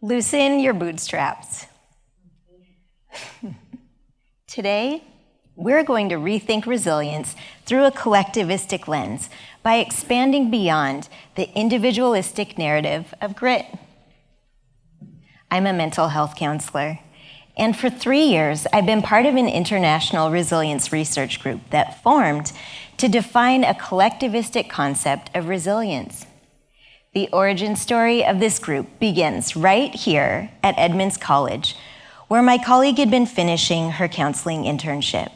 Loosen your bootstraps. Today, we're going to rethink resilience through a collectivistic lens by expanding beyond the individualistic narrative of grit. I'm a mental health counselor, and for 3 years, I've been part of an international resilience research group that formed to define a collectivistic concept of resilience. The origin story of this group begins right here at Edmonds College, where my colleague had been finishing her counseling internship.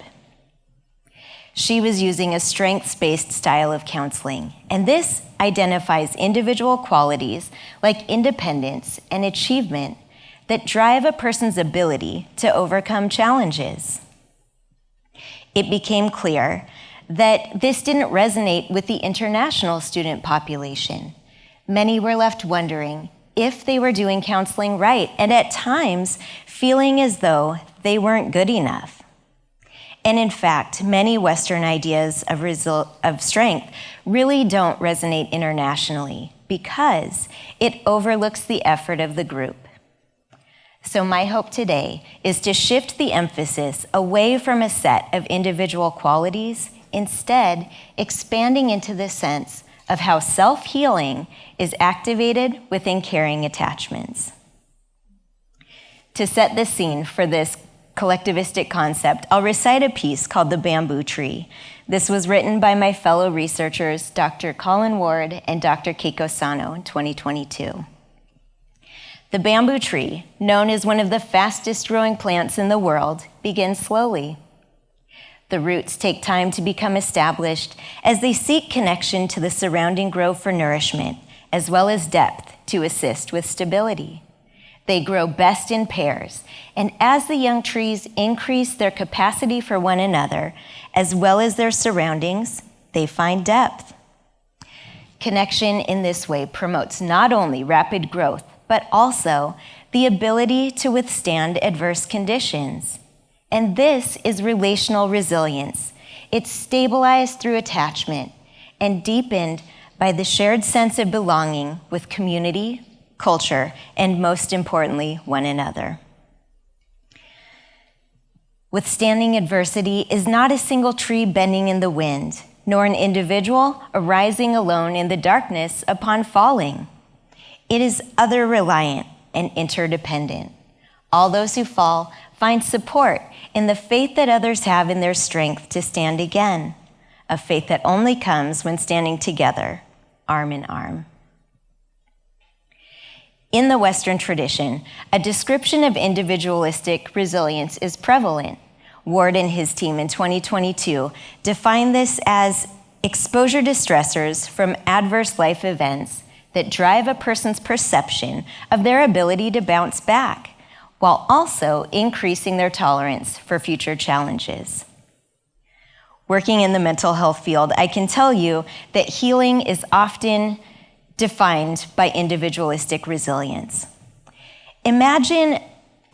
She was using a strengths-based style of counseling, and this identifies individual qualities like independence and achievement that drive a person's ability to overcome challenges. It became clear that this didn't resonate with the international student population. Many were left wondering if they were doing counseling right, and at times feeling as though they weren't good enough. And in fact, many Western ideas of strength really don't resonate internationally because it overlooks the effort of the group. So my hope today is to shift the emphasis away from a set of individual qualities, instead expanding into the sense of how self-healing is activated within caring attachments. To set the scene for this collectivistic concept, I'll recite a piece called The Bamboo Tree. This was written by my fellow researchers, Dr. Colin Ward and Dr. Keiko Sano in 2022. The bamboo tree, known as one of the fastest growing plants in the world, begins slowly. The roots take time to become established as they seek connection to the surrounding grove for nourishment, as well as depth to assist with stability. They grow best in pairs, and as the young trees increase their capacity for one another, as well as their surroundings, they find depth. Connection in this way promotes not only rapid growth, but also the ability to withstand adverse conditions. And this is relational resilience. It's stabilized through attachment and deepened by the shared sense of belonging with community, culture, and most importantly, one another. Withstanding adversity is not a single tree bending in the wind, nor an individual arising alone in the darkness upon falling. It is other-reliant and interdependent. All those who fall find support in the faith that others have in their strength to stand again, a faith that only comes when standing together, arm in arm. In the Western tradition, a description of individualistic resilience is prevalent. Ward and his team in 2022 defined this as exposure to stressors from adverse life events that drive a person's perception of their ability to bounce back, while also increasing their tolerance for future challenges. Working in the mental health field, I can tell you that healing is often defined by individualistic resilience. Imagine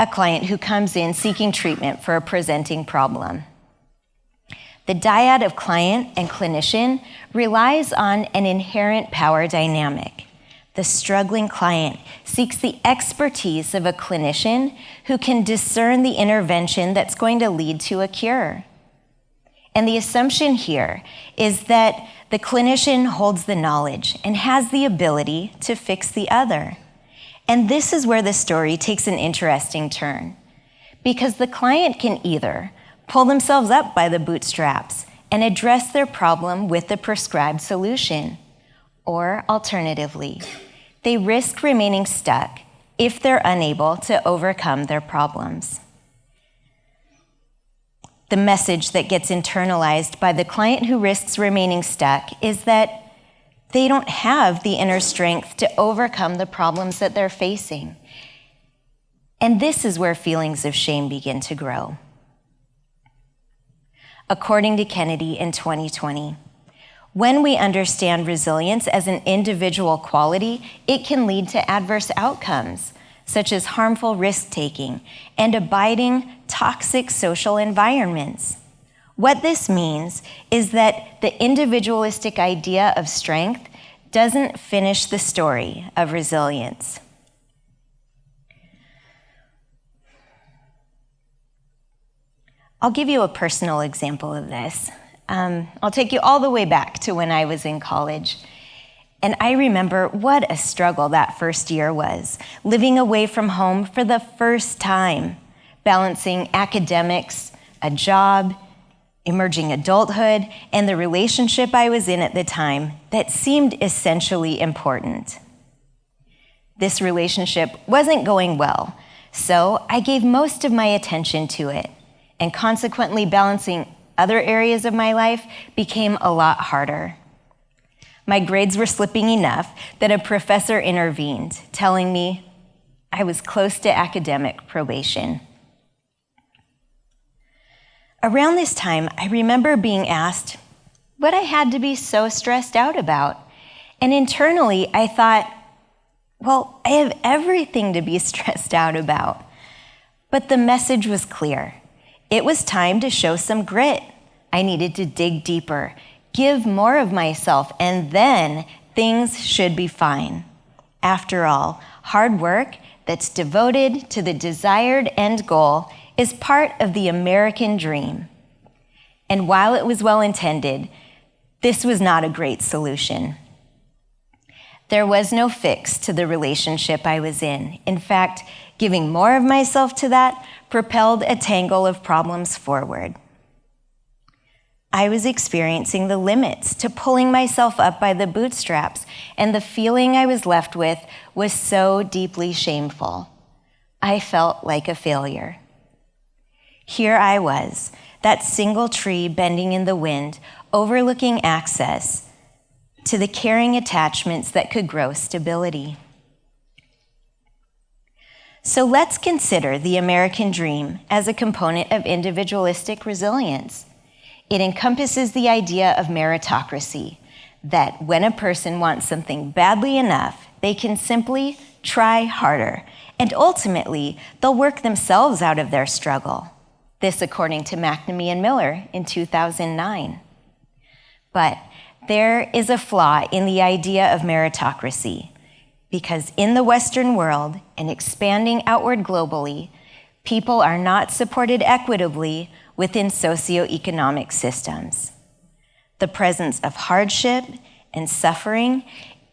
a client who comes in seeking treatment for a presenting problem. The dyad of client and clinician relies on an inherent power dynamic. The struggling client seeks the expertise of a clinician who can discern the intervention that's going to lead to a cure. And the assumption here is that the clinician holds the knowledge and has the ability to fix the other. And this is where the story takes an interesting turn, because the client can either pull themselves up by the bootstraps and address their problem with the prescribed solution, or alternatively, they risk remaining stuck if they're unable to overcome their problems. The message that gets internalized by the client who risks remaining stuck is that they don't have the inner strength to overcome the problems that they're facing. And this is where feelings of shame begin to grow. According to Kennedy in 2020, when we understand resilience as an individual quality, it can lead to adverse outcomes, such as harmful risk-taking and abiding toxic social environments. What this means is that the individualistic idea of strength doesn't finish the story of resilience. I'll give you a personal example of this. I'll take you all the way back to when I was in college. And I remember what a struggle that first year was, living away from home for the first time, balancing academics, a job, emerging adulthood, and the relationship I was in at the time that seemed essentially important. This relationship wasn't going well, so I gave most of my attention to it, and consequently balancing other areas of my life became a lot harder. My grades were slipping enough that a professor intervened, telling me I was close to academic probation. Around this time, I remember being asked what I had to be so stressed out about. And internally, I thought, well, I have everything to be stressed out about. But the message was clear. It was time to show some grit. I needed to dig deeper, give more of myself, and then things should be fine. After all, hard work that's devoted to the desired end goal is part of the American dream. And while it was well-intended, this was not a great solution. There was no fix to the relationship I was in. In fact, giving more of myself to that propelled a tangle of problems forward. I was experiencing the limits to pulling myself up by the bootstraps, and the feeling I was left with was so deeply shameful. I felt like a failure. Here I was, that single tree bending in the wind, overlooking access to the caring attachments that could grow stability. So let's consider the American dream as a component of individualistic resilience. It encompasses the idea of meritocracy, that when a person wants something badly enough, they can simply try harder, and ultimately, they'll work themselves out of their struggle. This according to McNamee and Miller in 2009. But there is a flaw in the idea of meritocracy, because in the Western world and expanding outward globally, people are not supported equitably within socioeconomic systems. The presence of hardship and suffering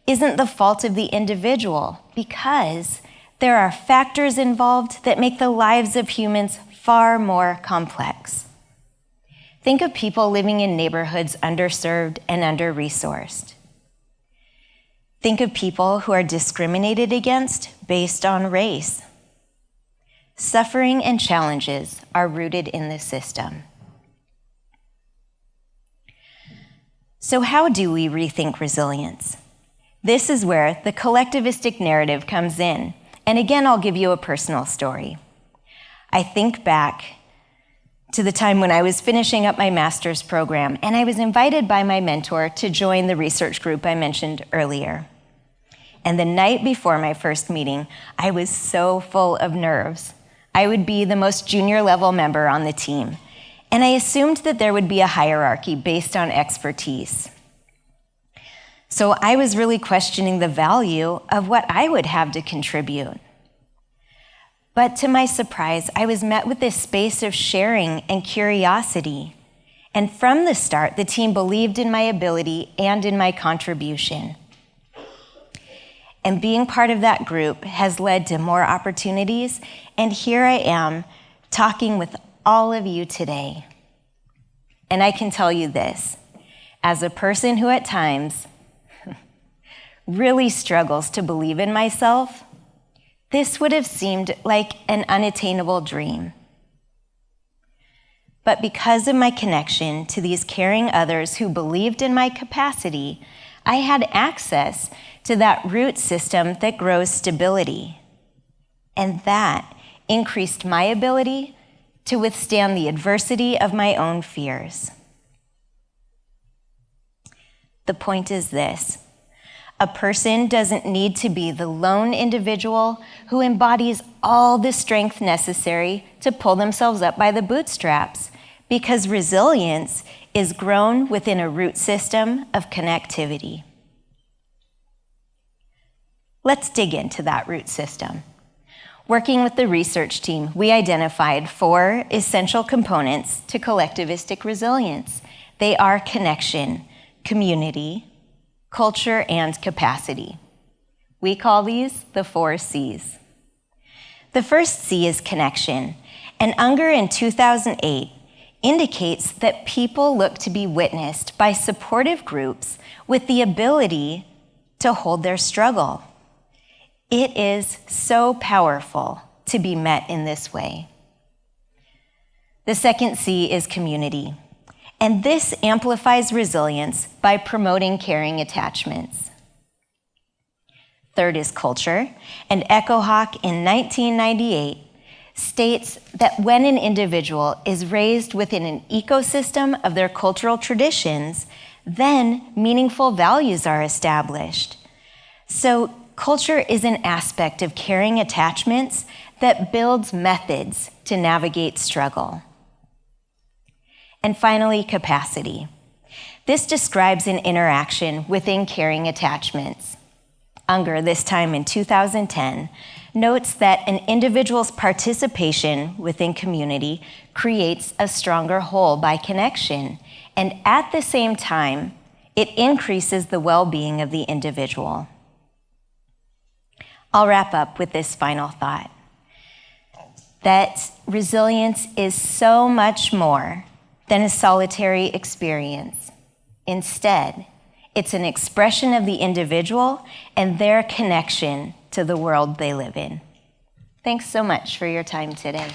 isn't the fault of the individual, because there are factors involved that make the lives of humans far more complex. Think of people living in neighborhoods underserved and under-resourced. Think of people who are discriminated against based on race. Suffering and challenges are rooted in the system. So how do we rethink resilience? This is where the collectivistic narrative comes in. And again, I'll give you a personal story. I think back to the time when I was finishing up my master's program, and I was invited by my mentor to join the research group I mentioned earlier. And the night before my first meeting, I was so full of nerves. I would be the most junior level member on the team, and I assumed that there would be a hierarchy based on expertise. So I was really questioning the value of what I would have to contribute. But to my surprise, I was met with this space of sharing and curiosity. And from the start, the team believed in my ability and in my contribution. And being part of that group has led to more opportunities, and here I am talking with all of you today. And I can tell you this, as a person who at times really struggles to believe in myself, this would have seemed like an unattainable dream. But because of my connection to these caring others who believed in my capacity, I had access to that root system that grows stability. And that increased my ability to withstand the adversity of my own fears. The point is this: a person doesn't need to be the lone individual who embodies all the strength necessary to pull themselves up by the bootstraps, because resilience is grown within a root system of connectivity. Let's dig into that root system. Working with the research team, we identified 4 essential components to collectivistic resilience. They are connection, community, culture, and capacity. We call these the 4 C's. The first C is connection, and Unger in 2008 indicates that people look to be witnessed by supportive groups with the ability to hold their struggle. It is so powerful to be met in this way. The second C is community, and this amplifies resilience by promoting caring attachments. Third is culture, and Echo Hawk in 1998 states that when an individual is raised within an ecosystem of their cultural traditions, then meaningful values are established. So culture is an aspect of caring attachments that builds methods to navigate struggle. And finally, capacity. This describes an interaction within caring attachments. Unger, this time in 2010, notes that an individual's participation within community creates a stronger whole by connection, and at the same time, it increases the well-being of the individual. I'll wrap up with this final thought, that resilience is so much more than a solitary experience. Instead, it's an expression of the individual and their connection to the world they live in. Thanks so much for your time today.